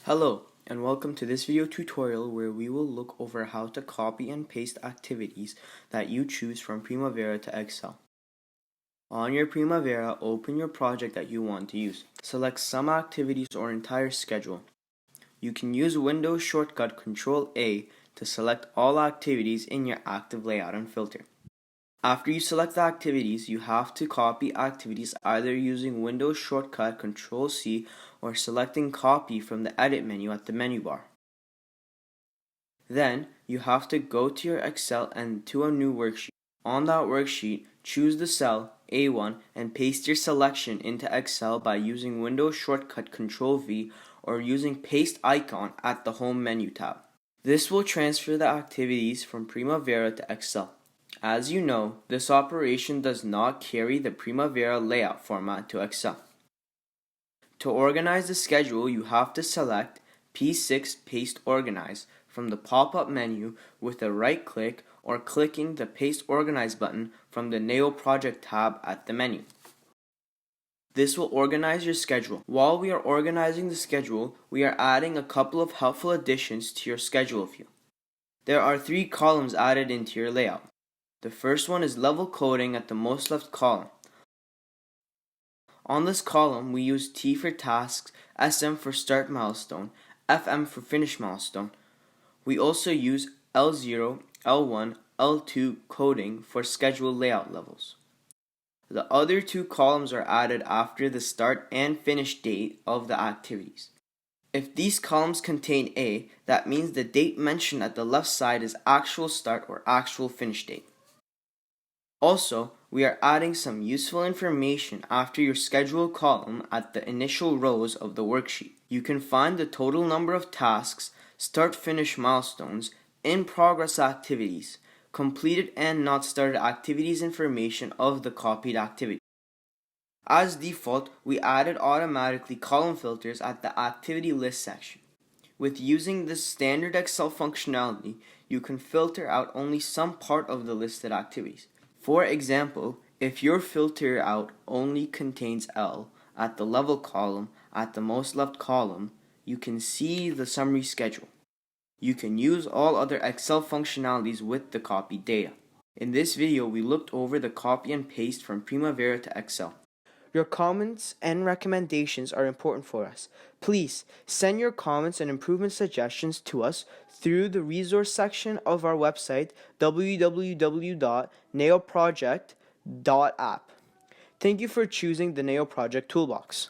Hello, and welcome to this video tutorial where we will look over how to copy and paste activities that you choose from Primavera to Excel. On your Primavera, open your project that you want to use. Select some activities or entire schedule. You can use Windows shortcut Ctrl-A to select all activities in your active layout and filter. After you select the activities, you have to copy activities either using Windows shortcut Ctrl-C or selecting Copy from the Edit menu at the menu bar. Then, you have to go to your Excel and to a new worksheet. On that worksheet, choose the cell A1 and paste your selection into Excel by using Windows shortcut Ctrl-V or using Paste icon at the Home menu tab. This will transfer the activities from Primavera to Excel. As you know, this operation does not carry the Primavera layout format to Excel. To organize the schedule, you have to select P6 Paste Organize from the pop-up menu with a right-click or clicking the Paste Organize button from the Neo Project tab at the menu. This will organize your schedule. While we are organizing the schedule, we are adding a couple of helpful additions to your schedule view. There are 3 columns added into your layout. The first one is level coding at the most left column. On this column, we use T for tasks, SM for start milestone, FM for finish milestone. We also use L0, L1, L2 coding for schedule layout levels. The other 2 columns are added after the start and finish date of the activities. If these columns contain A, that means the date mentioned at the left side is actual start or actual finish date. Also, we are adding some useful information after your schedule column at the initial rows of the worksheet. You can find the total number of tasks, start-finish milestones, in-progress activities, completed and not started activities information of the copied activity. As default, we added automatically column filters at the activity list section. With using this standard Excel functionality, you can filter out only some part of the listed activities. For example, if your filter out only contains L at the level column at the most left column, you can see the summary schedule. You can use all other Excel functionalities with the copied data. In this video, we looked over the copy and paste from Primavera to Excel. Your comments and recommendations are important for us. Please send your comments and improvement suggestions to us through the resource section of our website, www.neoproject.app. Thank you for choosing the Neo Project Toolbox.